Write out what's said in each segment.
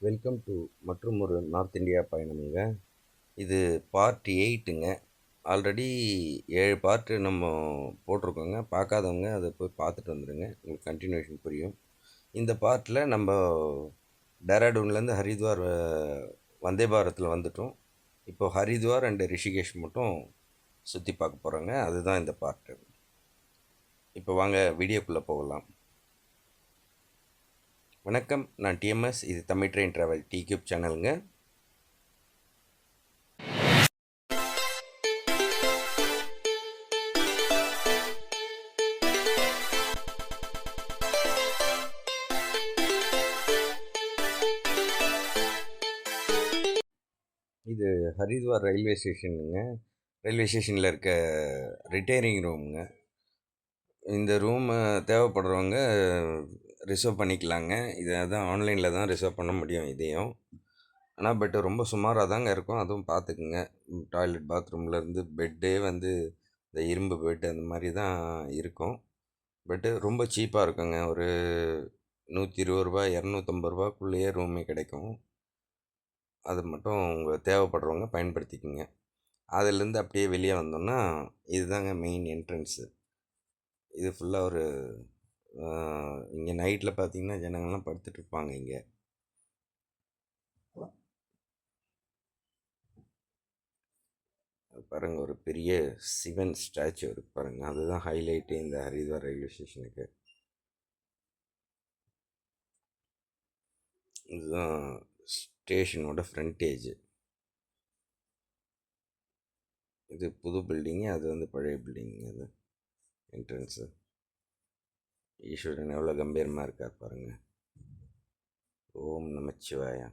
Welcome to மற்றும் ஒரு north India பயணமுங்க. இது பார்ட் 8ங்க. ஆல்ரெடி 7 பார்ட்டு நம்ம போட்டிருக்கோங்க. பார்க்காதவங்க அதை போய் பார்த்துட்டு வந்துடுங்க. உங்களுக்கு கன்டினியூஷன் புரியும். இந்த பார்ட்டில் நம்ம டேராடூன்லேருந்து ஹரித்வார் வந்தே பாரத்தில் வந்துட்டோம். இப்போ ஹரித்வார் அண்டு ரிஷிகேஷ் மட்டும் சுற்றி பார்க்க போகிறோங்க. அதுதான் இந்த பார்ட்டு. இப்போ வாங்க வீடியோக்குள்ளே போகலாம். வணக்கம், நான் டிஎம்எஸ். இது தமிழ் ட்ரெயின் ட்ராவல் டிக்யூப் சேனலுங்க. இது ஹரித்வார் ரயில்வே ஸ்டேஷனுங்க. ரயில்வே ஸ்டேஷனில் இருக்க ரிட்டையரிங் ரூமுங்க. இந்த ரூம் தேவைப்படுறவங்க ரிசர்வ் பண்ணிக்கலாங்க. இதை தான் ஆன்லைனில் தான் ரிசர்வ் பண்ண முடியும் இதையும். ஆனால் பட் ரொம்ப சுமாராக தாங்க இருக்கும், அதுவும் பார்த்துக்குங்க. டாய்லெட் பாத்ரூம்லேருந்து பெட்டே வந்து இந்த இரும்பு பெட் அந்த மாதிரி தான் இருக்கும். பட்டு ரொம்ப சீப்பாக இருக்குங்க. ஒரு 120 ரூபா 250 ரூபாக்குள்ளேயே ரூமே கிடைக்கும். அது மட்டும் உங்கள் தேவைப்படுறவங்க பயன்படுத்திக்கோங்க. அதிலேருந்து அப்படியே வெளியே வந்தோம்னா இதுதாங்க மெயின் என்ட்ரன்ஸு. இது ஃபுல்லாக ஒரு இங்கே நைட்டில் பார்த்தீங்கன்னா ஜனங்கள்லாம் படுத்துட்ருப்பாங்க. இங்கே பாருங்கள், ஒரு பெரிய சிவன் ஸ்டாச்சு இருக்குது பாருங்கள். அதுதான் ஹைலைட்டு இந்த ஹரித்வார் ரயில்வே ஸ்டேஷனுக்கு. இதுதான் ஸ்டேஷனோட ஃப்ரண்டேஜ். இது புது பில்டிங்கு, அது வந்து பழைய பில்டிங்கு. அது என்ட்ரன்ஸு. ஈஸ்வரன் எவ்வளோ கம்பீரமாக இருக்கார் பாருங்கள். ஓம் நமச்சிவாயா.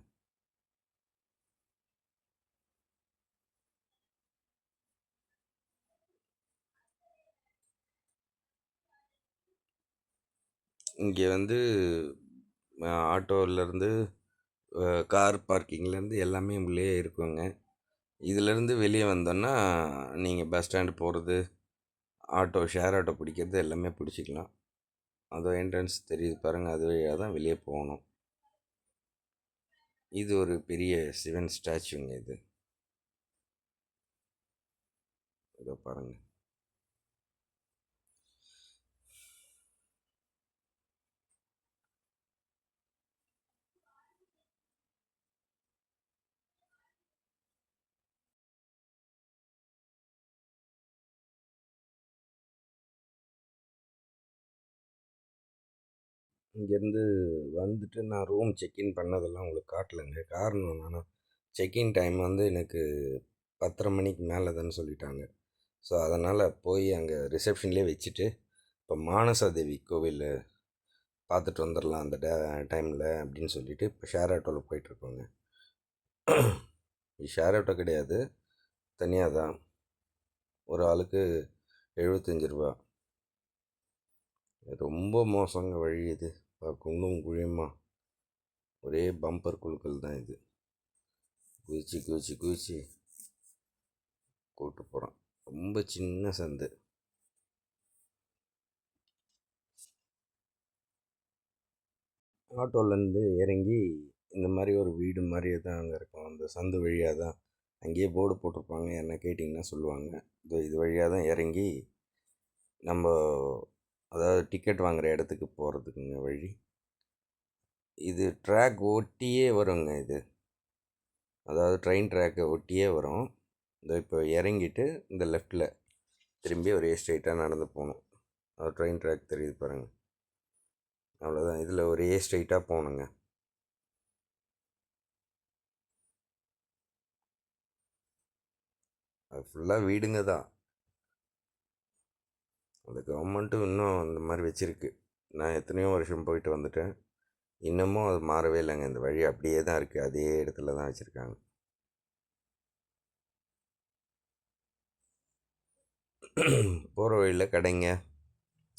இங்கே வந்து ஆட்டோவிலேருந்து கார் பார்க்கிங்லேருந்து எல்லாமே உள்ளே இருக்குங்க. இதிலேருந்து வெளியே வந்தோன்னா நீங்கள் பஸ் ஸ்டாண்டு போகிறது, ஆட்டோ ஷேர் ஆட்டோ பிடிக்கிறது எல்லாமே பிடிச்சிக்கலாம். அதோ என்ட்ரன்ஸ் தெரியுது பாருங்கள், அது வழியாக தான் வெளியே போகணும். இது ஒரு பெரிய சிவன் ஸ்டாச்சுங்க. இது இதோ பாருங்கள். இங்கேருந்து வந்துட்டு நான் ரூம் செக்இன் பண்ணதெல்லாம் உங்களுக்கு காட்டலைங்க. காரணம் என்னென்னா, செக்இன் டைம் வந்து எனக்கு 10:30 மணிக்கு மேலே தானே சொல்லிட்டாங்க. ஸோ அதனால் போய் அங்கே ரிசப்ஷன்லேயே வச்சுட்டு இப்போ மானசாதேவி கோவில் பார்த்துட்டு வந்துடலாம் அந்த டைமில் அப்படின்னு சொல்லிவிட்டு இப்போ ஷேர் ஆட்டோவில் போயிட்டுருக்கோங்க. இது ஷேர் ஆட்டோ கிடையாது, தனியாக தான். ஒரு ஆளுக்கு 75 ரூபா. ரொம்ப மோசங்க வழி இது. குண்டும் குழியுமா ஒரே பம்பர் குழுக்கள் தான். இது குதிச்சு குதிச்சு குதிச்சு கூப்பிட்டு போகிறோம். ரொம்ப சின்ன சந்து. ஆட்டோலேருந்து இறங்கி இந்த மாதிரி ஒரு வீடு மாதிரியே தான் அங்கே இருக்கும். அந்த சந்து வழியாக தான் அங்கேயே போர்டு போட்டிருப்பாங்க. என்ன கேட்டிங்கன்னா சொல்லுவாங்க. இது வழியாக தான் இறங்கி நம்ம அதாவது டிக்கெட் வாங்குகிற இடத்துக்கு போகிறதுக்குங்க வழி. இது ட்ராக் ஒட்டியே வருங்க. இது அதாவது ட்ரெயின் ட்ராக்கை ஒட்டியே வரும். இந்த இப்போ இறங்கிட்டு இந்த லெஃப்டில் திரும்பி ஒரே ஸ்ட்ரைட்டாக நடந்து போகணும். அது ட்ரெயின் ட்ராக் தெரியுது பாருங்கள். அவ்வளோதான். இதில் ஒரே ஸ்ட்ரைட்டாக போகணுங்க. அது ஃபுல்லாக வீடுங்க தான். அந்த கவர்மெண்ட்டும் இன்னும் இந்த மாதிரி வச்சுருக்கு. நான் எத்தனையோ வருஷம் போயிட்டு வந்துட்டேன், இன்னமும் அது மாறவே இல்லைங்க. இந்த வழி அப்படியே தான் இருக்குது, அதே இடத்துல தான் வச்சுருக்காங்க. போகிற வழியில் கடைங்க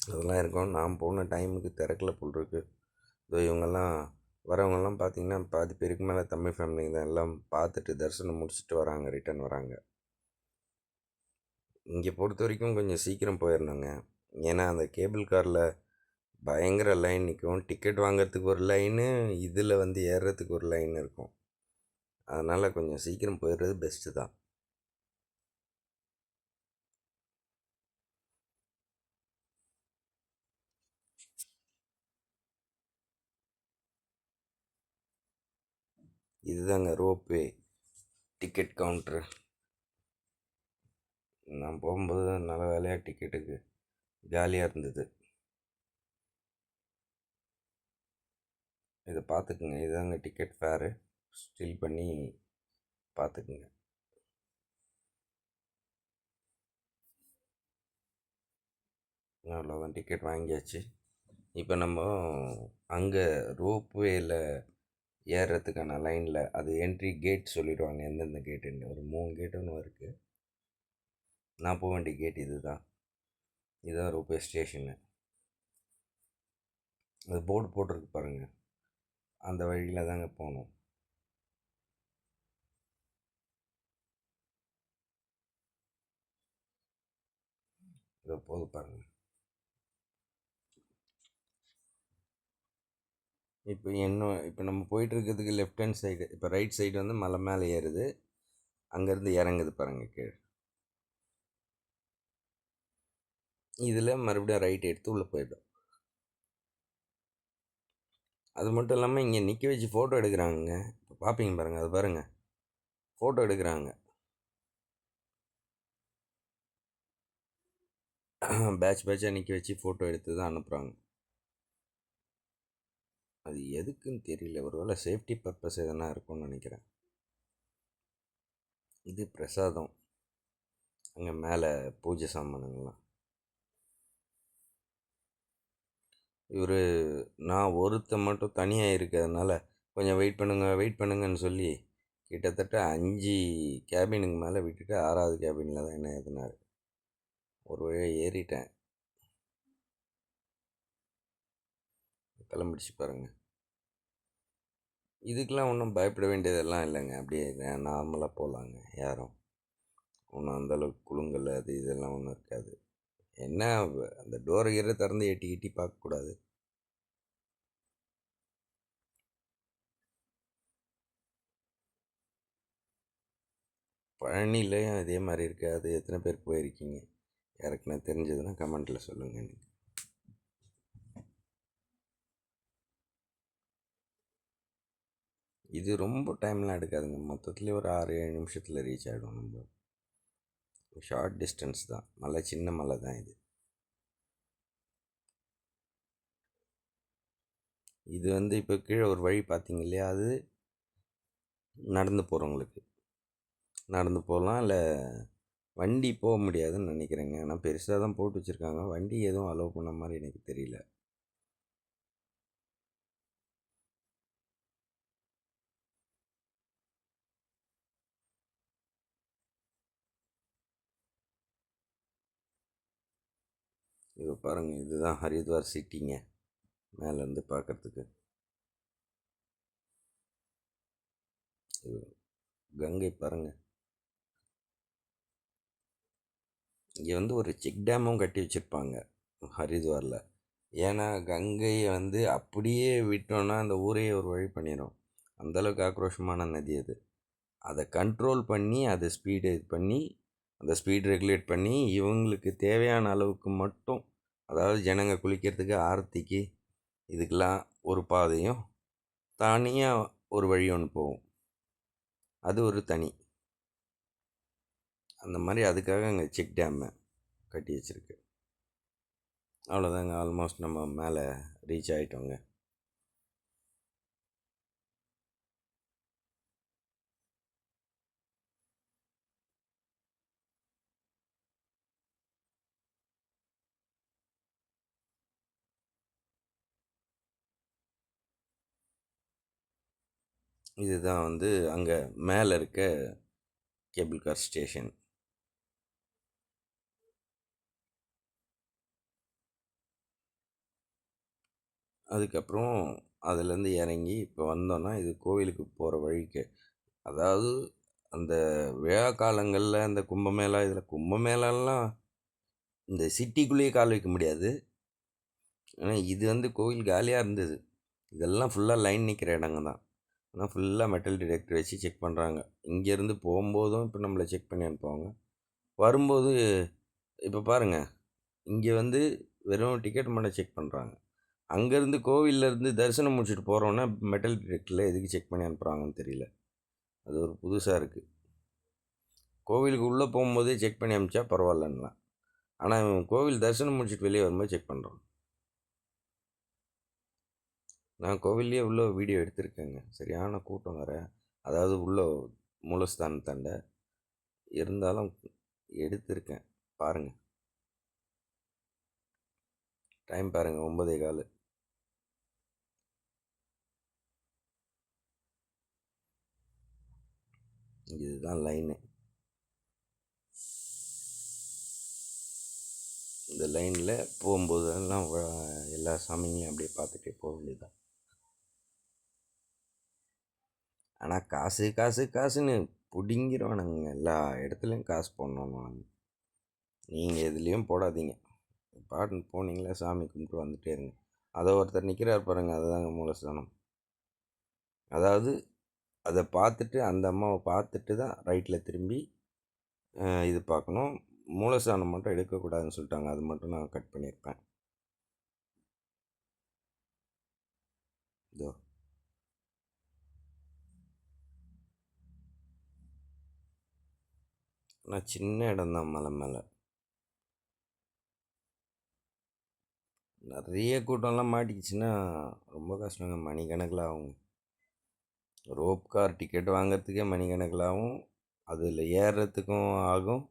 அதெல்லாம் இருக்கும். நான் போன டைமுக்கு திறக்கல போல் இருக்குது. இதோ இவங்கெல்லாம் வரவங்கெல்லாம் பார்த்திங்கன்னா பாதி பேருக்கு மேலே தமிழ் ஃபேமிலிங்க தான். எல்லாம் பார்த்துட்டு தரிசனம் முடிச்சுட்டு வராங்க, ரிட்டன் வராங்க. இங்கே பொறுத்த வரைக்கும் கொஞ்சம் சீக்கிரம் போயிடணுங்க. ஏன்னா அந்த கேபிள் காரில் பயங்கர லைன் நிற்கும். டிக்கெட் வாங்குறதுக்கு ஒரு லைனு, இதில் வந்து ஏறுறதுக்கு ஒரு லைன் இருக்கும். அதனால் கொஞ்சம் சீக்கிரம் போயிடுறது பெஸ்ட்டு தான். இதுதாங்க ரோப்வே டிக்கெட் கவுண்ட்ரு. நான் போகும்போது நல்ல வேலையாக டிக்கெட்டுக்கு ஜாலியாக இருந்தது. இதை பார்த்துக்குங்க. இதுதாங்க டிக்கெட் ஃபேரு. ஸ்டில் பண்ணி பார்த்துக்குங்க. அவ்வளோதான், டிக்கெட் வாங்கியாச்சு. இப்போ நம்ம அங்கே ரோப்வேயில் ஏறுறதுக்கான லைனில் அது என்ட்ரி கேட் சொல்லிடுவாங்க, எந்தெந்த கேட்டுன்னு. ஒரு 3 கேட்டு ஒன்று இருக்குது. நான் போக வேண்டிய கேட் இதுதான். இதுதான் ரோப்வே ஸ்டேஷனு. அது போர்டு போட்டிருக்கு பாருங்கள், அந்த வழியில் தாங்க போகணும். இதை போது பாருங்கள். இப்போ நம்ம போயிட்டுருக்கிறதுக்கு லெஃப்ட் ஹேண்ட் சைடு, இப்போ ரைட் சைடு வந்து மலை மேலே ஏறுது, அங்கேருந்து இறங்குது பாருங்கள் கீழே. இதில் மறுபடியும் ரைட் எடுத்து உள்ளே போயிடும். அது மட்டும் இல்லாமல் இங்கே நிற்க வச்சு ஃபோட்டோ எடுக்கிறாங்க. இப்போ பார்ப்பீங்க பாருங்கள், அது பாருங்கள், ஃபோட்டோ எடுக்கிறாங்க. பேட்ச் பேட்சாக நிற்க வச்சு ஃபோட்டோ எடுத்து தான் அனுப்புகிறாங்க. அது எதுக்குன்னு தெரியல, ஒரு வேளை சேஃப்டி பர்பஸ் எதனா இருக்கும்னு நினைக்கிறேன். இது பிரசாதம், அங்கே மேலே பூஜை சாமானுங்களாம். இவர் நான் ஒருத்தன் மட்டும் தனியாக இருக்கிறதுனால கொஞ்சம் வெயிட் பண்ணுங்கன்னு சொல்லி கிட்டத்தட்ட 5 கேபினுக்கு மேலே விட்டுட்டு 6வது கேபினில் தான் என்ன ஏற்றினார். ஒரு வழியாக ஏறிட்டேன். கிளம்பிடுச்சு பாருங்கள். இதுக்கெலாம் ஒன்றும் பயப்பட வேண்டியதெல்லாம் இல்லைங்க. அப்படியே நார்மலாக போகலாங்க. யாரும் ஒன்றும் அந்தளவுக்கு குலுங்கல் அது இதெல்லாம் ஒன்றும் இருக்காது. என்ன, அந்த டோரை கீரை திறந்து எட்டி எட்டி பார்க்கக்கூடாது. பழனிலையும் இதே மாதிரி இருக்காது. எத்தனை பேர் போயிருக்கீங்க? யாருக்குன்னா தெரிஞ்சதுன்னா கமெண்ட்டில் சொல்லுங்கள் எனக்கு. இது ரொம்ப டைம்லாம் எடுக்காதுங்க. மொத்தத்துலேயே ஒரு 6-7 நிமிஷத்தில் ரீச் ஆகிடும். நம்ம ஷார்ட் டிஸ்டன்ஸ் தான். மலை சின்ன மலை தான் இது. இது வந்து இப்போ கீழே ஒரு வழி பார்த்தீங்க இல்லையா, அது நடந்து போகிறவங்களுக்கு நடந்து போகலாம். இல்லை வண்டி போக முடியாதுன்னு நினைக்கிறேங்க. ஆனால் பெருசாக தான் போட்டு வச்சுருக்காங்க. வண்டி எதுவும் அலோவ் பண்ண மாதிரி எனக்கு தெரியல. இப்போ பாருங்கள், இதுதான் ஹரித்வார் சிட்டிங்க மேலேருந்து பார்க்குறதுக்கு. கங்கை பாருங்கள். இங்கே வந்து ஒரு செக் டேமும் கட்டி வச்சுருப்பாங்க ஹரித்வாரில். ஏன்னா கங்கையை வந்து அப்படியே விட்டோன்னா அந்த ஊரையே ஒரு வழி பண்ணிடும். அந்தளவுக்கு ஆக்ரோஷமான நதி அது. அதை கண்ட்ரோல் பண்ணி அதை ஸ்பீடு இது பண்ணி அந்த ஸ்பீட் ரெகுலேட் பண்ணி இவங்களுக்கு தேவையான அளவுக்கு மட்டும், அதாவது ஜனங்க குளிக்கிறதுக்கு, ஆரத்திக்கு, இதுக்கெல்லாம் ஒரு பாதையும் தனியாக ஒரு வழி ஒன்று போகும். அது ஒரு தனி, அந்த மாதிரி அதுக்காக அங்கே செக் டேமை கட்டி வச்சுருக்கு. அவ்வளோதாங்க, ஆல்மோஸ்ட் நம்ம மேலே ரீச் ஆகிட்டோங்க. இதுதான் வந்து அங்கே மேலே இருக்க கேபிள் கார் ஸ்டேஷன். அதுக்கப்புறம் அதுலேருந்து இறங்கி இப்போ வந்தோன்னா இது கோவிலுக்கு போகிற வழிக்கு, அதாவது அந்த விழா காலங்களில் அந்த கும்பமேளா, இதில் கும்பமேளாலாம் இந்த சிட்டிக்குள்ளேயே கால் வைக்க முடியாது. ஆனா இது வந்து கோவில் காலியாக இருந்தது. இதெல்லாம் ஃபுல்லாக லைன் நிற்கிற இடங்க தான். ஆனால் ஃபுல்லாக மெட்டல் டிடெக்டர் வச்சு செக் பண்ணுறாங்க. இங்கேருந்து போகும்போதும் இப்போ நம்மளை செக் பண்ணி அனுப்புவாங்க. வரும்போது இப்போ பாருங்கள், இங்கே வந்து வெறும் டிக்கெட் மட்டும் செக் பண்ணுறாங்க. அங்கேருந்து கோவில்லேருந்து தரிசனம் முடிச்சுட்டு போகிறோன்னா மெட்டல் டிடெக்டரில் எதுக்கு செக் பண்ணி அனுப்புகிறாங்கன்னு தெரியல. அது ஒரு புதுசாக இருக்குது. கோவிலுக்கு உள்ளே போகும்போதே செக் பண்ணி அனுப்பிச்சா பரவாயில்லன்னுலாம். ஆனால் கோவில் தரிசனம் முடிச்சுட்டு வெளியே வரும்போது செக் பண்ணுறோம். நான் கோவில்லையே உள்ள வீடியோ எடுத்திருக்கேங்க. சரியான கூட்டம் வேறு. அதாவது உள்ள மூலஸ்தானத்தாண்ட இருந்தாலும் எடுத்திருக்கேன். பாருங்கள், டைம் பாருங்கள், 9:15. இதுதான் லைனு. இந்த லைனில் போகும்போதெல்லாம் எல்லா சாமிங்களையும் அப்படியே பார்த்துட்டே போக வேண்டியதுதான். ஆனால் காசு காசு காசுன்னு பிடுங்கிடுவானுங்க. எல்லா இடத்துலையும் காசு போடணுன்னு. நீங்கள் எதுலேயும் போடாதீங்க. பாட்டுன்னு போனீங்களா சாமி கும்பிட்டு வந்துட்டே இருங்க. அதை ஒருத்தர் நிற்கிறார் பாருங்க, அதுதாங்க மூலஸ்தானம். அதாவது அதை பார்த்துட்டு அந்த அம்மாவை பார்த்துட்டு தான் ரைட்டில் திரும்பி இது பார்க்கணும். மூலஸ்தானம் மட்டும் எடுக்கக்கூடாதுன்னு சொல்லிட்டாங்க. அது மட்டும் நான் கட் பண்ணியிருப்பேன். இதோ ஆனால் சின்ன இடம்தான் மலை மேலே. நிறைய கூட்டம்லாம் மாட்டிக்கிச்சுன்னா ரொம்ப கஷ்டங்க. மணிக்கணக்கில் ஆகுங்க. ரோப் கார் டிக்கெட் வாங்கிறதுக்கே மணிக்கணக்கில் ஆகும். அதில் ஏறுறதுக்கும் ஆகும்.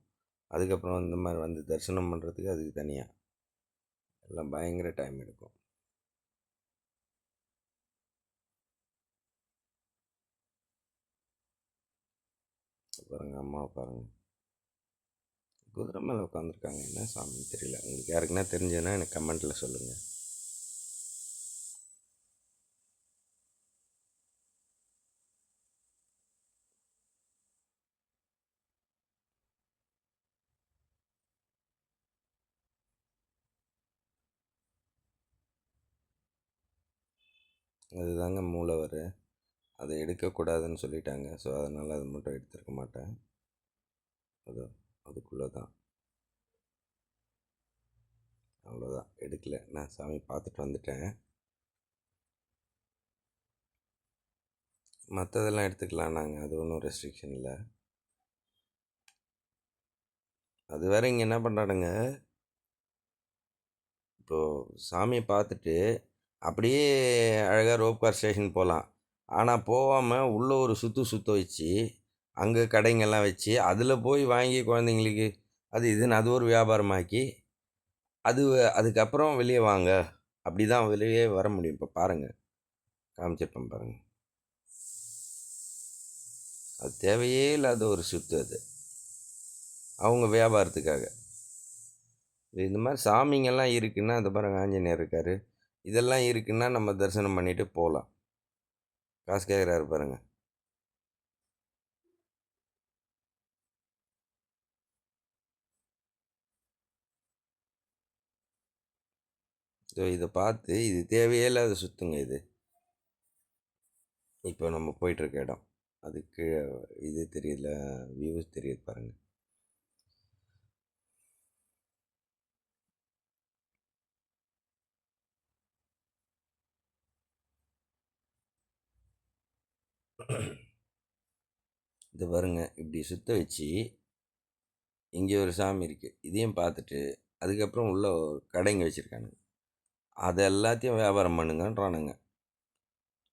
அதுக்கப்புறம் இந்த மாதிரி வந்து தரிசனம் பண்ணுறதுக்கு அதுக்கு தனியாக எல்லாம் பயங்கர டைம் எடுக்கும். பாருங்கள், அம்மாவை பாருங்கள், குதிரை மேலே உட்காந்துருக்காங்க. என்ன சாமின்னு தெரியல. உங்களுக்கு யாருக்குன்னா தெரிஞ்சதுன்னா எனக்கு கமெண்ட்டில் சொல்லுங்கள். அதுதாங்க மூலவர். அதை எடுக்கக்கூடாதுன்னு சொல்லிட்டாங்க. ஸோ அதனால் அது மட்டும் எடுத்துருக்க மாட்டேன். அதுக்குள்ளே தான். அவ்வளோதான், எடுக்கலை. நான் சாமி பார்த்துட்டு வந்துட்டேன். மற்றதெல்லாம் எடுத்துக்கலாம் நாங்கள், அது ஒன்றும் ரெஸ்ட்ரிக்ஷன் இல்லை. அது வேறு இங்கே என்ன பண்ணுறானுங்க, இப்போது சாமியை பார்த்துட்டு அப்படியே அழகாக ரோப் கார் ஸ்டேஷன் போகலாம். ஆனால் போகாமல் உள்ளே ஒரு சுற்ற வச்சு அங்கே கடைங்கெல்லாம் வச்சு அதில் போய் வாங்கி குழந்தைங்களுக்கு அது இதுன்னு அது ஒரு வியாபாரமாக்கி அது அதுக்கப்புறம் வெளியே வாங்க, அப்படி தான் வெளியே வர முடியும். இப்போ பாருங்கள், காமிச்சிருப்பேன் பாருங்கள். அது தேவையே இல்லாத ஒரு சுற்று. அது அவங்க வியாபாரத்துக்காக. இந்த மாதிரி சாமிங்கெல்லாம் இருக்குன்னா, அந்த பாருங்கள், ஆஞ்சநேயர் இருக்கார். இதெல்லாம் இருக்குன்னா நம்ம தரிசனம் பண்ணிவிட்டு போகலாம். காசு கேட்குறாரு பாருங்கள். ஸோ இதை பார்த்து இது தேவையே இல்லாத சுற்றுங்க இது. இப்போ நம்ம போயிட்டுருக்க இடம் அதுக்கு இது தெரியல, வியூஸ் தெரியுது பாருங்கள். இது பாருங்க, இப்படி சுற்ற வச்சு இங்கே ஒரு சாமி இருக்குது, இதையும் பார்த்துட்டு அதுக்கப்புறம் உள்ள ஒரு கடைங்க வச்சுருக்கானுங்க. அதை எல்லாத்தையும் வியாபாரம் பண்ணுங்கன்றானுங்க.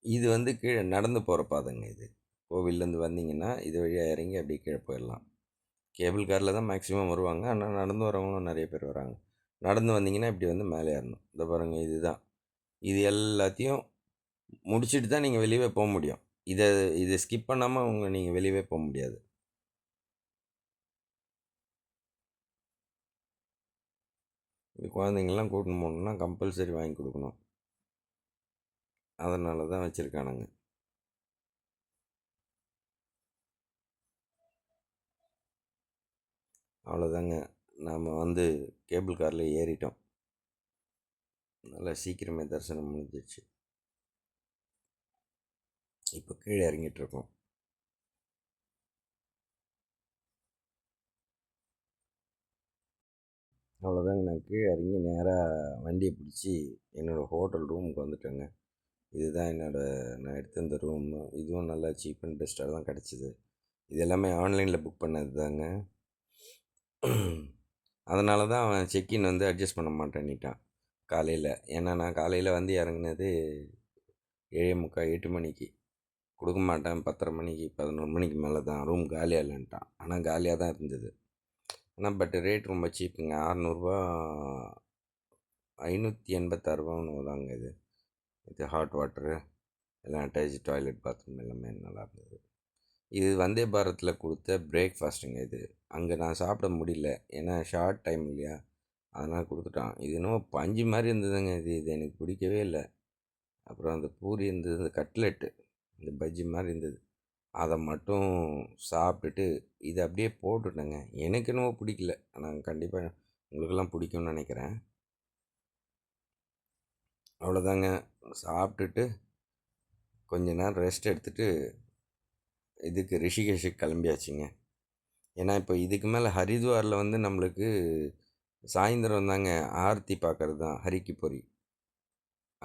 இது வந்து கீழே நடந்து போகிற பாதைங்க. இது கோவில்லேருந்து வந்தீங்கன்னா இது வழியாக இறங்கி அப்படியே கீழே போயிடலாம். கேபிள் காரில் தான் மேக்ஸிமம் வருவாங்க. ஆனால் நடந்து வரவங்களும் நிறைய பேர் வராங்க. நடந்து வந்தீங்கன்னா இப்படி வந்து மேலே ஏறணும். இந்த பாருங்கள், இதுதான். இது எல்லாத்தையும் முடிச்சுட்டு தான் நீங்கள் வெளியவே போக முடியும். இதை ஸ்கிப் பண்ணாமல் நீங்கள் வெளியவே போக முடியாது. குழந்தைங்கள்லாம் கூட்டின்னு போகணுன்னா கம்பல்சரி வாங்கி கொடுக்கணும். அதனால தான் வச்சுருக்கானுங்க. அவ்வளோதாங்க, நாம் வந்து கேபிள் காரில் ஏறிட்டோம். நல்லா சீக்கிரமே தரிசனம் முடிஞ்சிடுச்சு. இப்போ கீழே இறங்கிட்டுருக்கோம். அவ்வளோதாங்க. நான் கீழே இறங்கி நேராக வண்டியை பிடிச்சி என்னோடய ஹோட்டல் ரூமுக்கு வந்துட்டேங்க. இதுதான் நான் எடுத்த இந்த ரூமு. இதுவும் நல்லா சீப் அண்ட் பெஸ்ட்டாக தான் கிடச்சிது. இது எல்லாமே ஆன்லைனில் புக் பண்ணது தாங்க. அதனால தான் அவன் செக்இன் வந்து அட்ஜஸ்ட் பண்ண மாட்டேன்னிட்டான் காலையில். ஏன்னா நான் காலையில் வந்து இறங்குனது 7:45 8 மணிக்கு. கொடுக்க மாட்டேன், 10:30 மணிக்கு 11 மணிக்கு மேலே தான் ரூம் காலியாக இல்லைன்ட்டான். ஆனால் காலியாக தான் இருந்தது. ஆனால் பட் ரேட் ரொம்ப சீப்புங்க. 600 586 தாங்க இது. இது ஹாட் வாட்டரு எல்லாம் அட்டாச் டாய்லெட் பாத்ரூம் எல்லாமே நல்லா இருந்தது. இது வந்தே பாரத்தில் கொடுத்த பிரேக்ஃபாஸ்ட்டுங்க இது. அங்கே நான் சாப்பிட முடியல, ஏன்னா ஷார்ட் டைம் இல்லையா, அதனால் கொடுத்துட்டான். இது என்னமோ பஞ்சு மாதிரி இருந்ததுங்க. இது எனக்கு பிடிக்கவே இல்லை. அப்புறம் அந்த பூரி இருந்தது, அந்த கட்லெட்டு, இந்த பஜ்ஜி மாதிரி இருந்தது, அதை மட்டும் சாப்பிட்டுட்டு இதை அப்படியே போட்டுட்டேங்க. எனக்கு என்னவோ பிடிக்கல, ஆனால் கண்டிப்பாக உங்களுக்கெல்லாம் பிடிக்கும்னு நினைக்கிறேன். அவ்வளோதாங்க. சாப்பிட்டுட்டு கொஞ்ச நேரம் ரெஸ்ட் எடுத்துகிட்டு இதுக்கு ரிஷிகேஷுக்கு கிளம்பியாச்சுங்க. ஏன்னா இப்போ இதுக்கு மேலே ஹரித்வாரில் வந்து நம்மளுக்கு சாயந்தரம் தாங்க ஆர்த்தி பார்க்குறது தான், ஹரிக்கு பொறி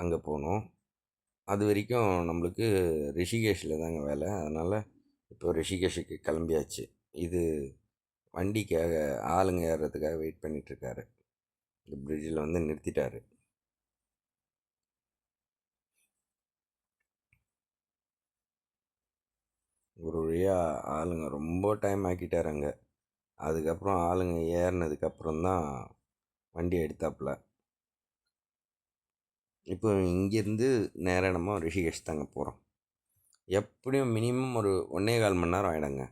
அங்கே போகணும். அது வரைக்கும் நம்மளுக்கு ரிஷிகேஷில் தாங்க வேலை. அதனால் இப்போ ரிஷிகேஷுக்கு கிளம்பியாச்சு. இது வண்டிக்காக ஆளுங்க ஏறுறதுக்காக வெயிட் பண்ணிகிட்ருக்காரு. இந்த பிரிட்ஜில் வந்து நிறுத்திட்டார். ஒரு வழியாக ஆளுங்க ரொம்ப டைம் ஆக்கிட்டார் அங்கே. அதுக்கப்புறம் ஆளுங்க ஏறினதுக்கப்புறம் தான் வண்டி எடுத்தாப்புல. இப்போ இங்கேருந்து நேராக நம்ம ரிஷிகேஷ் தாங்க போகிறோம். எப்படியும் மினிமம் ஒரு 1.25 மணி நேரம் ஆகிடுங்க.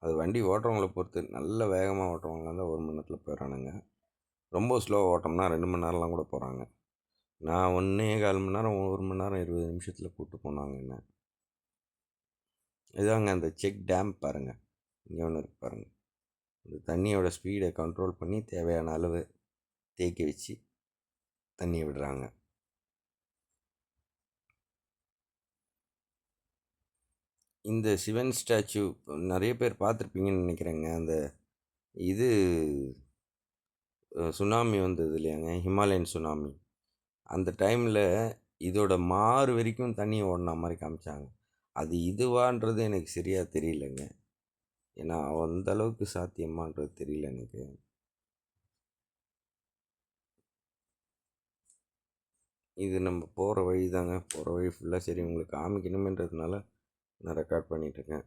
அது வண்டி ஓட்டுறவங்கள பொறுத்து. நல்ல வேகமாக ஓட்டுறவங்க இருந்தால் 1 மணி நேரத்தில் போயிடறானுங்க. ரொம்ப ஸ்லோவாக ஓட்டோம்னா 2 மணி நேரம்லாம் கூட போகிறாங்க. நான் 1.25 மணி நேரம் 1 மணி நேரம் 20 நிமிஷத்தில் கூப்பிட்டு போனாங்க என்ன. இதாங்க அந்த செக் டேம் பாருங்கள், இங்கே ஒன்று இருக்கு பாருங்கள். இந்த தண்ணியோட ஸ்பீடை கண்ட்ரோல் பண்ணி தேவையான அளவு தேக்கி வச்சு தண்ணியை விடுறாங்க. இந்த சிவன் ஸ்டாச்சு நிறைய பேர் பார்த்துருப்பீங்கன்னு நினைக்கிறேங்க. அந்த இது சுனாமி வந்தது இல்லையாங்க, ஹிமாலயன் சுனாமி. அந்த டைமில் இதோட மாறு வரைக்கும் தண்ணி ஓடின மாதிரி காமிச்சாங்க. அது இதுவான்றது எனக்கு சரியாக தெரியலங்க. ஏன்னா அந்த அளவுக்கு சாத்தியமான்றது தெரியல எனக்கு. இது நம்ம போகிற வழி தாங்க. போகிற வழி ஃபுல்லாக சரி உங்களுக்கு காமிக்கணுமேன்றதுனால நான் ரெக்கார்ட் பண்ணிகிட்ருக்கேன்.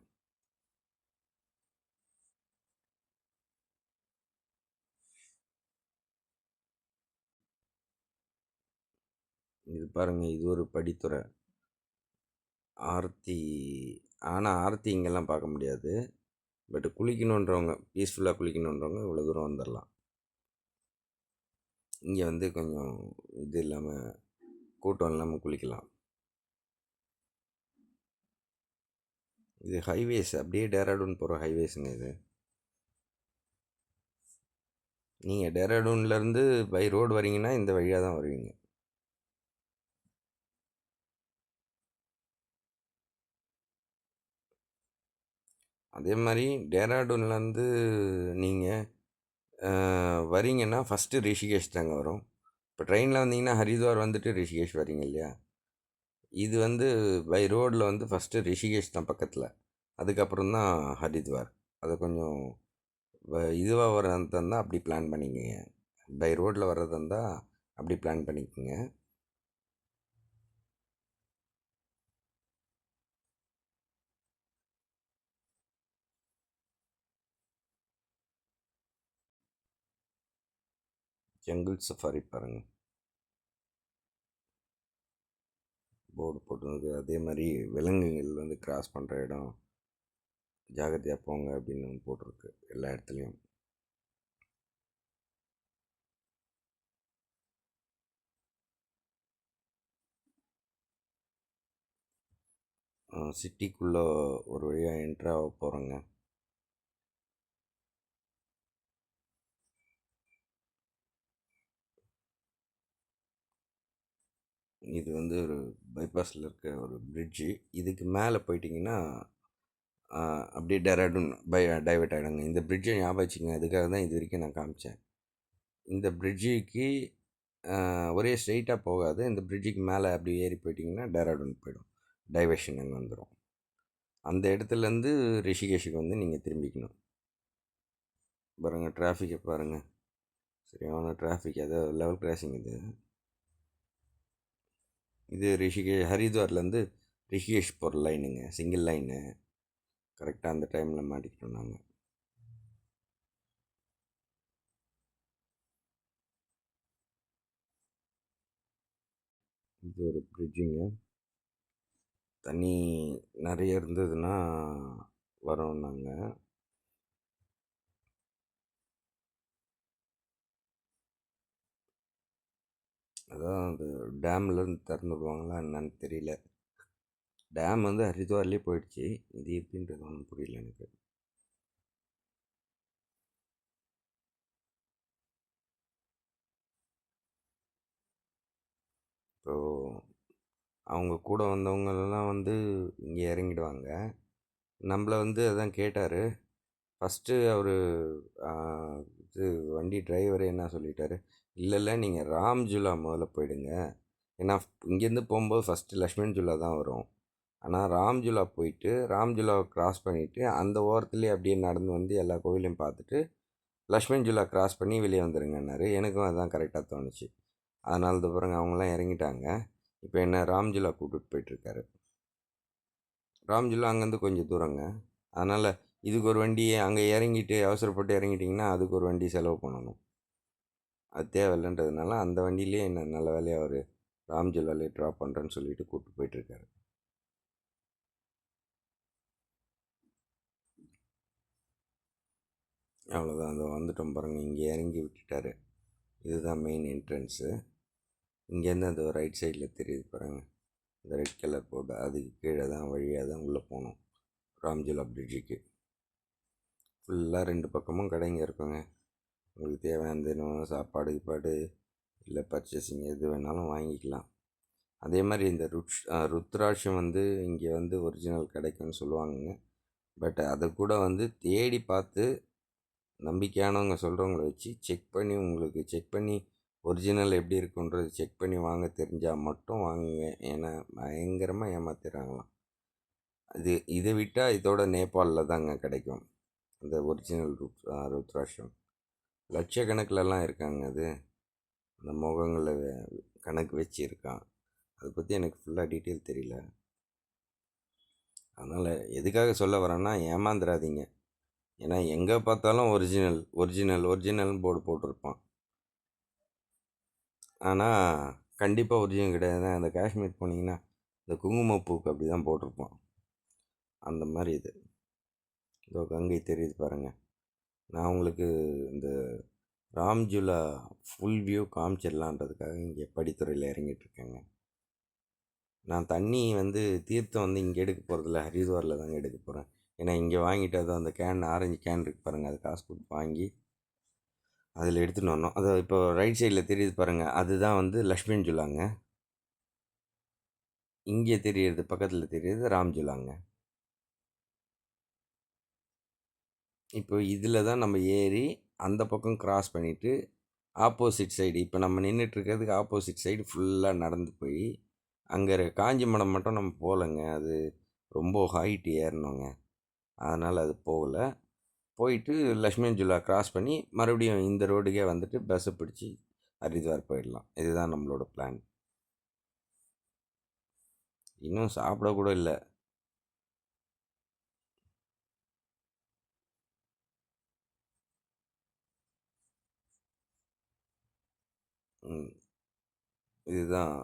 இது பாருங்கள், இது ஒரு படித்துறை ஆர்த்தி. ஆனால் ஆர்த்தி இங்கெல்லாம் பார்க்க முடியாது. பட் குளிக்கணுன்றவங்க, பீஸ்ஃபுல்லாக குளிக்கணுன்றவங்க இவ்வளோ தூரம் வந்துடலாம். இங்கே வந்து கொஞ்சம் இது இல்லாமல், கூட்டம் இல்லாமல் குளிக்கலாம். இது ஹைவேஸ், அப்படியே டேராடூன் போகிற ஹைவேஸுங்க இது. நீங்கள் டேராடூன்லேருந்து பை ரோடு வரீங்கன்னா இந்த வழியாக தான் வருவீங்க. அதே மாதிரி டேராடூன்லேருந்து நீங்கள் வரீங்கன்னா ஃபஸ்ட்டு ரிஷிகேஷ் தாங்க வரும். இப்போ ட்ரெயினில் வந்தீங்கன்னா ஹரித்வார் வந்துட்டு ரிஷிகேஷ் வரீங்க இல்லையா. இது வந்து பை ரோடில் வந்து ஃபஸ்ட்டு ரிஷிகேஷ் தான் பக்கத்தில், அதுக்கப்புறம் தான் ஹரித்வார். அதை கொஞ்சம் இதுவாக வர்றதா இருந்தால் அப்படி பிளான் பண்ணிக்கங்க. பை ரோட்டில் வர்றதா இருந்தால் அப்படி பிளான் பண்ணிக்கோங்க. ஜங்கிள் சஃபாரி பாருங்கள், போர்டு போட்டுருக்கு. அதே மாதிரி விலங்குகள் வந்து கிராஸ் பண்ணுற இடம் ஜாகிரதையாக போங்க அப்படின்னு போட்டிருக்கு எல்லா இடத்துலையும். சிட்டிக்குள்ளே ஒரு வழியாக என்ட்ராக போகிறோங்க. இது வந்து ஒரு பைபாஸில் இருக்க ஒரு பிரிட்ஜு. இதுக்கு மேலே போயிட்டிங்கன்னா அப்படியே டேராடூன் டைவர்ட் ஆகிடுங்க. இந்த பிரிட்ஜை ஞாபகம் வச்சுக்கங்க. அதுக்காக தான் இது வரைக்கும் நான் காமிச்சேன். இந்த பிரிட்ஜுக்கு ஒரே ஸ்ட்ரெயிட்டாக போகாது. இந்த பிரிட்ஜுக்கு மேலே அப்படி ஏறி போயிட்டிங்கன்னா டேராடூன் போயிடும். டைவர்ஷன் அங்கே வந்துடும். அந்த இடத்துலேருந்து ரிஷிகேஷுக்கு வந்து நீங்கள் திரும்பிக்கணும். பாருங்கள், டிராஃபிக்கை பாருங்கள். சரியான டிராஃபிக். அதாவது லெவல் கிராசிங் இது. இது ஹரித்வார்லேருந்து ரிஷிகேஷ் போகிற லைனுங்க. Single line. கரெக்டாக அந்த டைமில் மாட்டிக்கிட்டோம் நாங்கள். இது ஒரு பிரிட்ஜுங்க. தண்ணி நிறைய இருந்ததுன்னா வரோம் நாங்கள். அதான் அந்த டேம்லேருந்து திறந்து விடுவாங்களா என்னன்னு தெரியல. டேம் வந்து ஹரித்வார்லேயே போயிடுச்சு. இது எப்படின்றது ஒன்றும் புரியல எனக்கு. ஸோ அவங்க கூட வந்தவங்கெல்லாம் வந்து இங்கே இறங்கிடுவாங்க. நம்மளை வந்து அதான் கேட்டார். ஃபஸ்ட்டு அவர் இது வண்டி டிரைவர் என்ன சொல்லிட்டாரு, இல்லை நீங்கள் ராம்ஜுலா முதல்ல போயிடுங்க. ஏன்னா இங்கேருந்து போகும்போது ஃபஸ்ட்டு லக்ஷ்மண் ஜுலா தான் வரும். ஆனால் ராம்ஜுலா போயிட்டு ராம்ஜுலாவை க்ராஸ் பண்ணிவிட்டு அந்த ஓரத்துலேயே அப்படியே நடந்து வந்து எல்லா கோவிலையும் பார்த்துட்டு லக்ஷ்மண் ஜுலா க்ராஸ் பண்ணி வெளியே வந்துடுங்கன்னாரு. எனக்கும் அதுதான் கரெக்டாக தோணுச்சு. அதனால தான் பாருங்க அவங்களாம் இறங்கிட்டாங்க. இப்போ என்ன ராம்ஜுலா கூப்பிட்டு போயிட்டுருக்காரு. ராம்ஜுலா அங்கேருந்து கொஞ்சம் தூரங்க. அதனால் இதுக்கு ஒரு வண்டி அங்கே இறங்கிட்டு அவசரப்பட்டு இறங்கிட்டிங்கன்னா அதுக்கு ஒரு வண்டி செலவு பண்ணணும். அது தேவையில்லைன்றதுனால அந்த வண்டியிலே என்ன நல்ல வேலையாக அவர் ராம்ஜுலாலே ட்ராப் பண்ணுறேன்னு சொல்லிட்டு கூப்பிட்டு போயிட்டுருக்காரு. அவ்வளோதான், அதை வந்துட்டோம் பாருங்கள். இங்கே இறங்கி விட்டுட்டார். இதுதான் மெயின் என்ட்ரன்ஸு. இங்கேருந்து அந்த ரைட் சைடில் தெரியுது பாருங்கள், இந்த ரெட் கலர் போர்டு. அதுக்கு கீழே தான் வழியாக தான் உள்ளே போகணும் ராம்ஜுலா பிரிட்ஜுக்கு. ஃபுல்லாக 2 பக்கமும் கடைங்க இருக்குங்க. உங்களுக்கு தேவையான சாப்பாடு இல்லை பர்ச்சேசிங் எது வேணாலும் வாங்கிக்கலாம். அதே மாதிரி இந்த ருத்ராட்சம் வந்து இங்கே வந்து ஒரிஜினல் கிடைக்கும்னு சொல்லுவாங்கங்க. பட் அதை கூட வந்து தேடி பார்த்து நம்பிக்கையானவங்க சொல்கிறவங்கள வச்சு செக் பண்ணி ஒரிஜினல் எப்படி இருக்குன்றது செக் பண்ணி வாங்க தெரிஞ்சால் மட்டும் வாங்குங்க. ஏன்னா பயங்கரமாக ஏமாத்திடுறாங்களாம். இதை விட்டால் இதோட நேபாளில் தாங்க கிடைக்கும் அந்த ஒரிஜினல் ருத்ராட்சம். லட்சக்கணக்கிலலாம் இருக்காங்க. அது அந்த முகங்களை கணக்கு வச்சு இருக்கான். அதை பற்றி எனக்கு ஃபுல்லாக டீட்டெயில் தெரியல. அதனால் எதுக்காக சொல்ல வரேன்னா, ஏமாந்துடாதீங்க. ஏன்னா எங்கே பார்த்தாலும் ஒரிஜினல்னு போர்டு போட்டிருப்பான். ஆனால் கண்டிப்பாக ஒரிஜினல் கிடையாது. அந்த காஷ்மீர் போனீங்கன்னா இந்த குங்குமப்பூக்கு அப்படி தான் போட்டிருப்பான். அந்த மாதிரி இது. இதோ கங்கை தெரியுது பாருங்கள். நான் உங்களுக்கு இந்த ராம்ஜுலா ஃபுல் வியூ காமிச்சிடலான்றதுக்காக இங்கே படித்துறையில் இறங்கிட்டுருக்கேங்க. நான் தண்ணி வந்து தீர்த்தம் வந்து இங்கே எடுக்க போகிறதில்ல, ஹரித்வாரில் தாங்க எடுக்க போகிறேன். ஏன்னா இங்கே வாங்கிட்டு அது அந்த ஆரஞ்சு கேன் இருக்குது பாருங்கள், அது காசு கொடுத்து வாங்கி அதில் எடுத்துகிட்டு வரணும். அது இப்போ ரைட் சைடில் தெரியுது பாருங்கள், அதுதான் வந்து லக்ஷ்மண் ஜுலாங்க. இங்கே தெரியுது, பக்கத்தில் தெரியுது ராம்ஜுலாங்க. இப்போ இதில் தான் நம்ம ஏறி அந்த பக்கம் கிராஸ் பண்ணிவிட்டு ஆப்போசிட் சைடு, இப்போ நம்ம நின்றுட்டுருக்கிறதுக்கு ஆப்போசிட் சைடு ஃபுல்லாக நடந்து போய் அங்கே காஞ்சிமடம் மட்டும் நம்ம போகலைங்க. அது ரொம்ப ஹைட் ஏறணுங்க. அதனால் அது போகலை. போயிட்டு லக்ஷ்மண் ஜுலா கிராஸ் பண்ணி மறுபடியும் இந்த ரோடுக்கே வந்துட்டு பஸ்ஸை பிடிச்சி ஹரித்வார் போயிடலாம். இதுதான் நம்மளோட பிளான். இன்னும் சாப்பிட கூட இல்லை. இதுதான்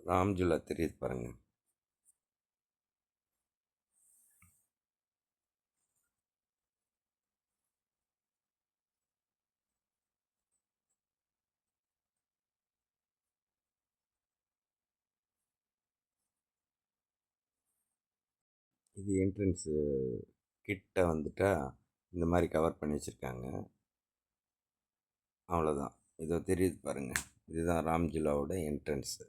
ராம்ஜுலா தெரியுது பாருங்கள். இது என்ட்ரன்ஸு கிட்ட வந்துட்டா இந்த மாதிரி கவர் பண்ணி வச்சுருக்காங்க. அவ்வளோதான். இதோ தெரியுது பாருங்கள், இதுதான் ராம்ஜுலாவோட என்ட்ரன்ஸு.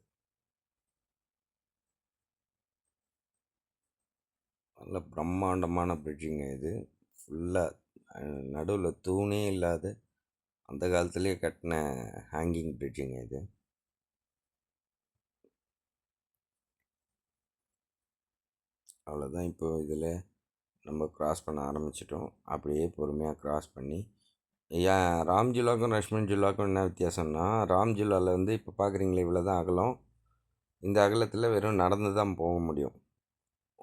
நல்ல பிரம்மாண்டமான பிரிட்ஜுங்க இது. ஃபுல்லாக நடுவில் தூணே இல்லாத அந்த காலத்துலேயே கட்டின ஹேங்கிங் பிரிட்ஜுங்க இது. அவ்வளோதான். இப்போ இதில் நம்ம கிராஸ் பண்ண ஆரம்பிச்சிட்டோம். அப்படியே பொறுமையாக கிராஸ் பண்ணி ஏன் ராம்ஜுலாக்கும் லக்ஷ்மண் ஜுலாக்கும் என்ன வித்தியாசம்னா, ராம்ஜுலாவில் வந்து இப்போ பார்க்குறீங்களே இவ்வளோ தான் அகலம். இந்த அகலத்தில் வெறும் நடந்து தான் போக முடியும்.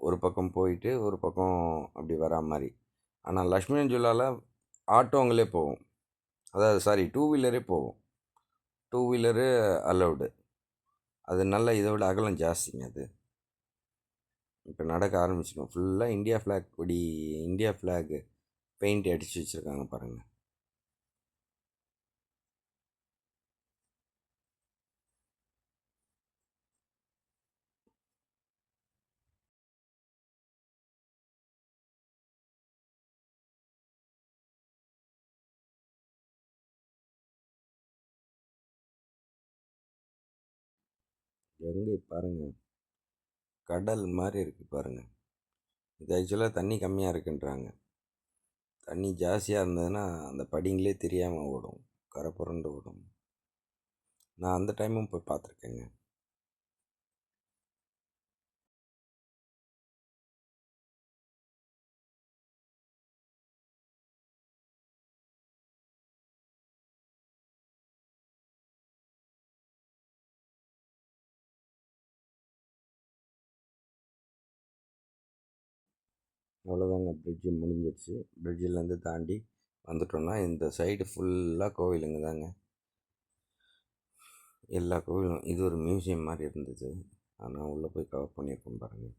ஒரு பக்கம் போயிட்டு ஒரு பக்கம் அப்படி வரா மாதிரி. ஆனால் லக்ஷ்மண் ஜுலாவில் ஆட்டோங்களே போகும். அதாவது சாரி, டூ வீலரே போகும். Two wheeler allowed. அது நல்ல இதை விட அகலம் ஜாஸ்திங்க அது. இப்போ நடக்க ஆரம்பிச்சிடும். ஃபுல்லாக இந்தியா ஃப்ளாக் கொடி, இந்தியா ஃப்ளாக் பெயிண்ட் அடித்து வச்சுருக்காங்க பாருங்கள். எங்கே பாருங்கள், கடல் மாதிரி இருக்குது பாருங்கள். இது ஆக்சுவலாக தண்ணி கம்மியாக இருக்குன்றாங்க. தண்ணி ஜாஸ்தியாக இருந்ததுன்னா அந்த படிங்களே தெரியாமல் ஓடும், கரை புரண்டு ஓடும். நான் அந்த டைமும் போய் பார்த்துருக்கேங்க. அவ்வளோதாங்க, பிரிட்ஜு முடிஞ்சிடுச்சு. பிரிட்ஜிலேருந்து தாண்டி வந்துட்டோம்னா இந்த சைடு ஃபுல்லாக கோவிலுங்க தாங்க. எல்லா கோவிலும். இது ஒரு மியூசியம் மாதிரி இருந்தது. ஆனால் உள்ளே போய் கவர் பண்ணியிருக்கோம் பாருங்கள்.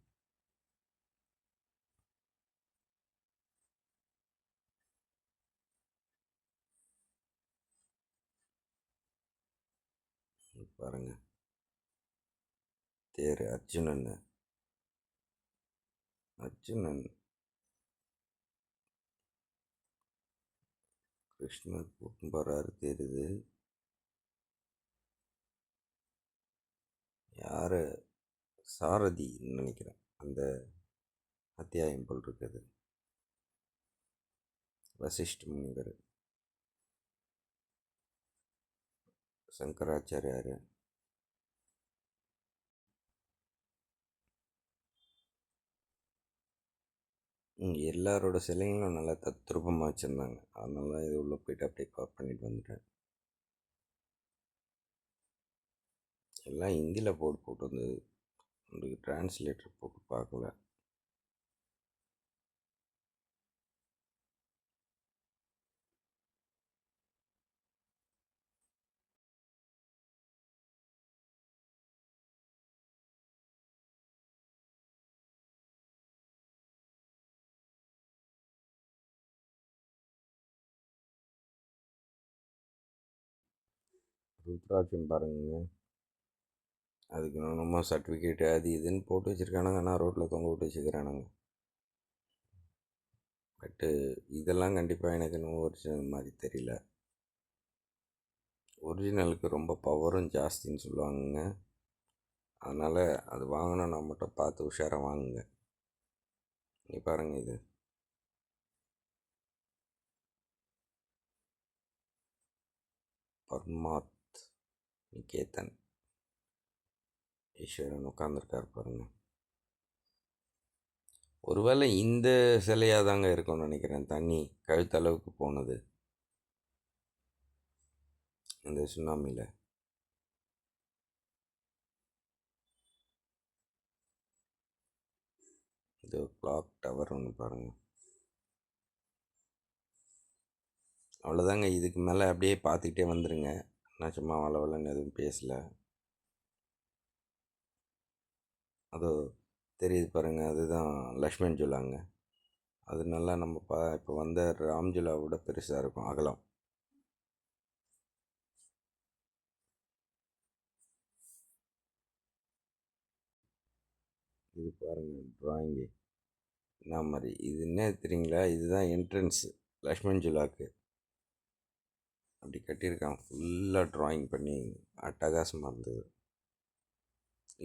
பாருங்கள், தேர் அர்ஜுனன் கிருஷ்ணர் கூட்டின்னு போகிறாரு தேர். இது யார், சாரதின்னு நினைக்கிறேன். அந்த அத்தியாயம் போல் இருக்குது. வசிஷ்ட முனிவர், சங்கராச்சாரியார். எல்லாரோட சிலைங்களும் நல்லா தத்ரூபமாக வச்சுருந்தாங்க. அதனால தான் இது உள்ளே போயிட்டு அப்படியே கவர் பண்ணிட்டு வந்துட்டேன். எல்லாம் ஹிந்தியில் போட்டு வந்தது. உங்களுக்கு டிரான்ஸ்லேட்டர் போட்டு பார்க்கல. ருத்ராட்சம் பாருங்க, அதுக்கு என்னமோ சர்டிஃபிகேட்டு அது இதுன்னு போட்டு வச்சுருக்கானுங்க. ஆனால் ரோட்டில் தொங்க விட்டு வச்சுக்கிறானுங்க. பட்டு இதெல்லாம் கண்டிப்பாக எனக்கு இன்னும் ஒரிஜினல் மாதிரி தெரியல. ஒரிஜினலுக்கு ரொம்ப பவரும் ஜாஸ்தின்னு சொல்லுவாங்கங்க. அதனால் அது வாங்கினா மட்டும் பார்த்து உஷாராக வாங்குங்க. நீ பாருங்கள், இது பர்மாத் நிகேதன் ஈஸ்வரன் உட்காந்துருக்கார் பாருங்கள். ஒருவேளை இந்த சிலையாக தாங்க இருக்கும்னு நினைக்கிறேன். தண்ணி கழுத்தளவுக்கு போனது இந்த சுனாமியில். இது கிளாக் டவர் ஒன்று பாருங்கள். அவ்வளோதாங்க. இதுக்கு மேலே அப்படியே பார்த்துக்கிட்டே வந்துடுங்க. நான் சும்மா வளவலன்னு எதுவும் பேசலை. அதோ தெரியுது பாருங்கள், அதுதான் லக்ஷ்மண் ஜுலாங்க. அது நல்லா நம்ம இப்போ வந்த ராம்ஜுலா விட பெருசாக இருக்கும் அகலம். இது பாருங்கள் ட்ராயிங்கு என்ன மாதிரி. இது என்ன தெரியுங்களா, இதுதான் என்ட்ரன்ஸு லக்ஷ்மண் ஜுலாக்கு. அப்படி கட்டியிருக்கான், ஃபுல்லாக ட்ராயிங் பண்ணி அட்டகாசமாக இருந்தது.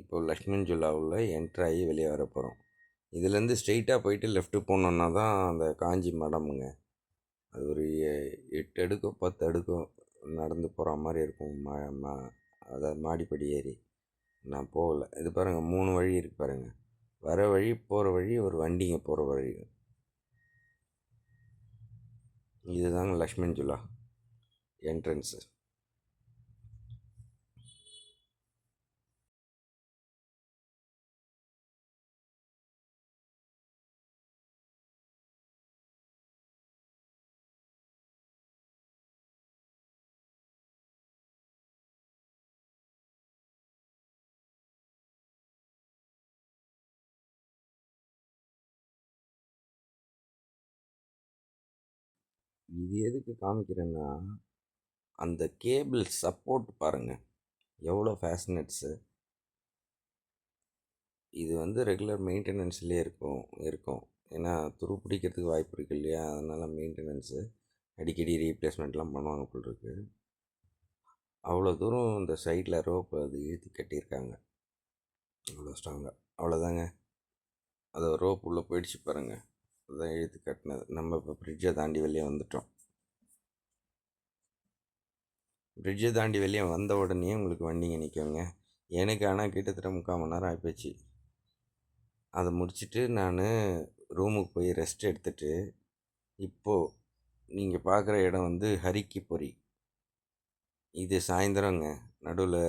இப்போ லக்ஷ்மண் ஜுலாவில் என்ட்ராகி வெளியே வர போகிறோம். இதுலேருந்து ஸ்ட்ரெயிட்டாக போயிட்டு லெஃப்ட்டு போனோன்னா தான் அந்த காஞ்சி மடமுங்க. அது ஒரு 8 அடுக்கோ 10 அடுக்கோ நடந்து போகிற மாதிரி இருக்கும். அதாவது மாடிப்படி ஏறி நான் போகல. இது பாருங்கள் 3 வழி இருக்கு பாருங்கள். வர வழி, போகிற வழி, ஒரு வண்டிங்க போகிற வழி. இதுதாங்க லக்ஷ்மண் ஜுலா என்ட்ரன்ஸு. இது எதுக்கு காமிக்கிறேன்னா, அந்த கேபிள் சப்போர்ட் பாருங்கள் எவ்வளோ ஃபேஸ்னட்ஸு. இது வந்து ரெகுலர் மெயின்டெனன்ஸ்லேயே இருக்கும். ஏன்னா துரு பிடிக்கிறதுக்கு வாய்ப்பு இருக்குது இல்லையா, அதனால் மெயின்டெனன்ஸு அடிக்கடி ரீப்ளேஸ்மெண்ட்லாம் பண்ணுவாங்க போல் இருக்கு. அவ்வளோ தூரம் இந்த சைடில் ரோப்பு அது இழுத்து கட்டியிருக்காங்க, அவ்வளோ ஸ்ட்ராங்காக. அவ்வளோதாங்க, அது ரோப் உள்ளே போயிடுச்சு பாருங்கள், அதுதான் இழுத்து கட்டினது. நம்ம இப்போ ஃப்ரிட்ஜை தாண்டி வெளியே வந்துட்டோம். ஃப்ரிட்ஜை தாண்டி வெளியே வந்த உடனே உங்களுக்கு வண்டிங்க நிற்குங்க. எனக்கு ஆனால் கிட்டத்தட்ட 3/4 மணி நேரம் ஆகிப்போச்சு. அதை முடிச்சுட்டு நான் ரூமுக்கு போய் ரெஸ்ட் எடுத்துகிட்டு, இப்போது நீங்கள் பார்க்குற இடம் வந்து ஹரிக்கிபுரி. இது சாயந்தரங்க, நடுவில்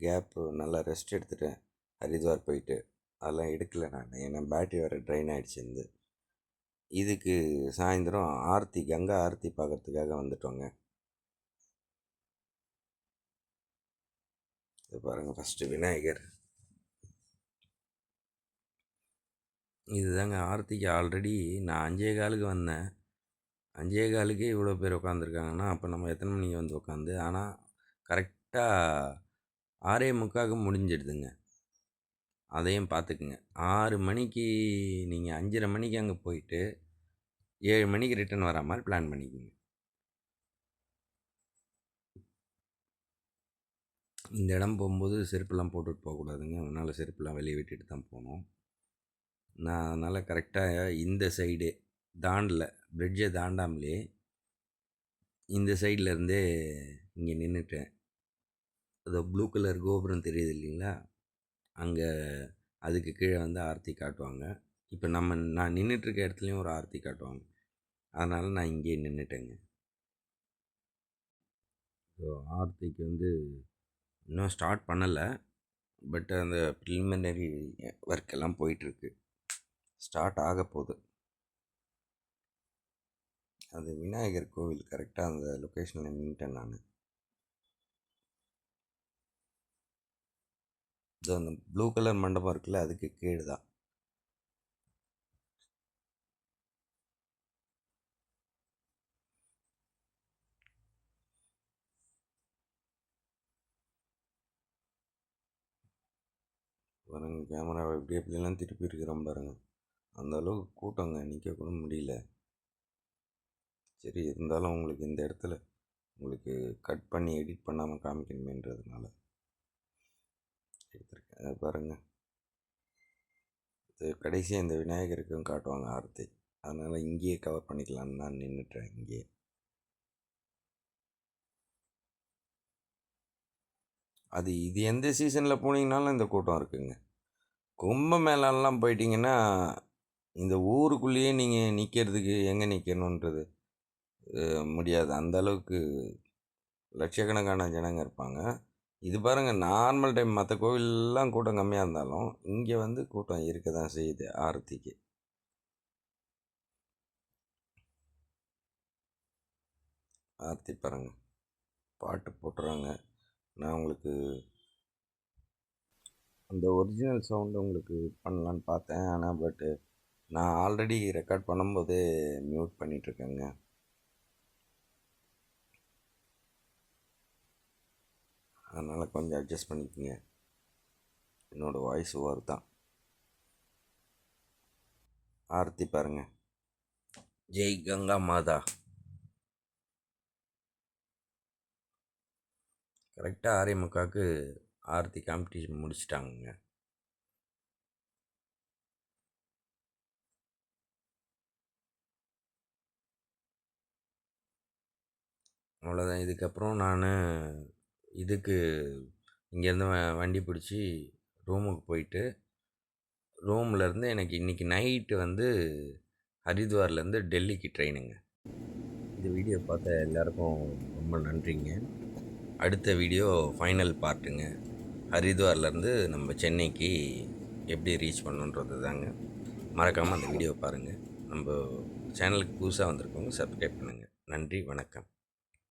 கேப்பு நல்லா ரெஸ்ட் எடுத்துட்டேன். ஹரித்வார் போயிட்டு அதெல்லாம் எடுக்கலை நான், ஏன்னா பேட்ரி வேறு ட்ரைன் ஆகிடுச்சு. இதுக்கு சாயந்தரம் ஆர்த்தி, கங்கா ஆர்த்தி பார்க்குறதுக்காக வந்துட்டோங்க. இது பாருங்கள், ஃபஸ்ட்டு விநாயகர். இதுதாங்க ஆர்த்திக்கு. ஆல்ரெடி நான் 5:15க்கு வந்தேன். 5:15க்கே இவ்வளோ பேர் உட்காந்துருக்காங்கன்னா அப்போ நம்ம எத்தனை மணிக்கு வந்து உட்காந்து. ஆனால் கரெக்டாக 6:45க்கு முடிஞ்சிடுதுங்க. அதையும் பார்த்துக்குங்க. 6 மணிக்கு நீங்கள் 5:30 மணிக்கு அங்கே போயிட்டு 7 மணிக்கு ரிட்டன் வர மாதிரி பிளான் பண்ணிக்கோங்க. இந்த இடம் போகும்போது செருப்புலாம் போட்டுட்டு போகக்கூடாதுங்க, அதனால் செருப்புலாம் வெளியே விட்டுட்டு தான் போகணும். நான் அதனால் கரெக்டாக இந்த சைடு தாண்டல, பிரிட்ஜை தாண்டாமலே இந்த சைட்லேருந்தே இங்கே நின்றுட்டேன். அதோ ப்ளூ கலர் கோபுரம் தெரியுது இல்லைங்களா, அங்கே அதுக்கு கீழே வந்து ஆர்த்தி காட்டுவாங்க. இப்போ நான் நின்றுட்டுருக்க இடத்துலையும் ஒரு ஆர்த்தி காட்டுவாங்க, அதனால் நான் இங்கேயே நின்றுட்டேங்க. ஸோ ஆர்த்திக்கு வந்து இன்னும் ஸ்டார்ட் பண்ணலை, பட் அந்த ப்ரிலிமினரி ஒர்க்கெல்லாம் போயிட்டுருக்கு, ஸ்டார்ட் ஆக போகுது. அது விநாயகர் கோவில் கரெக்டாக அந்த லொக்கேஷனில் நின்றுட்டேன் நான். இது அந்த ப்ளூ கலர் மண்டபம் இருக்குல்ல, அதுக்கு கீழே தான். பாருங்க, கேமராவை எப்படிலாம் திருப்பி இருக்கிறோம் பாருங்கள். அந்த அளவுக்கு கூட்டங்க, நிற்க கூட முடியல. சரி, இருந்தாலும் உங்களுக்கு இந்த இடத்துல உங்களுக்கு கட் பண்ணி எடிட் பண்ணாமல் காமிக்கணுமேன்றதுனால எடுத்துருக்கேன். அதை பாருங்கள், இது கடைசியாக இந்த விநாயகருக்கும் காட்டுவாங்க ஆர்த்தி, அதனால் இங்கேயே கவர் பண்ணிக்கலான்னு நான் நின்றுட்டேன் இங்கேயே. இது எந்த சீசனில் போனீங்கனாலும் இந்த கூட்டம் இருக்குங்க. கும்ப மேளாலாம் போயிட்டீங்கன்னா இந்த ஊருக்குள்ளேயே நீங்கள் நிற்கிறதுக்கு எங்கே நிற்கணுன்றது முடியாது, அந்த அளவுக்கு லட்சக்கணக்கான ஜனங்க இருப்பாங்க. இது பாருங்கள், நார்மல் டைம் மற்ற கோவிலெலாம் கூட்டம் கம்மியாக இருந்தாலும் இங்கே வந்து கூட்டம் இருக்க தான் செய்யுது ஆரத்திக்கு. ஆர்த்தி பாருங்கள், பாட்டு போட்டுறாங்க. நான் உங்களுக்கு அந்த ஒரிஜினல் சவுண்டு உங்களுக்கு பண்ணலான்னு பார்த்தேன், ஆனால் பட்டு நான் ஆல்ரெடி ரெக்கார்ட் பண்ணும்போதே மியூட் பண்ணிகிட்ருக்கேங்க. அதனால் கொஞ்சம் அட்ஜஸ்ட் பண்ணிக்கோங்க, என்னோடய வாய்ஸ் ஓவர் தான். ஆர்த்தி பாருங்கள், ஜெய் கங்கா மாதா. கரெக்டாக 6:45க்கு ஆர்த்தி காம்படிஷன் முடிச்சிட்டாங்க. அவ்வளோதான். இதுக்கப்புறம் நான் இதுக்கு இங்கேருந்து வண்டி பிடிச்சி ரூமுக்கு போயிட்டு, ரூம்லேருந்து எனக்கு இன்றைக்கி நைட்டு வந்து ஹரித்வார்லேருந்து டெல்லிக்கு ட்ரெயினுங்க. இந்த வீடியோ பார்த்த எல்லாருக்கும் ரொம்ப நன்றிங்க. அடுத்த வீடியோ ஃபைனல் பார்ட்டுங்க. ஹரித்வார்லேருந்து நம்ம சென்னைக்கு எப்படி ரீச் பண்ணணுன்றது தாங்க. மறக்காமல் அந்த வீடியோ பாருங்கள். நம்ம சேனலுக்கு புதுசாக வந்திருக்கவங்க சப்ஸ்கிரைப் பண்ணுங்கள். நன்றி, வணக்கம்.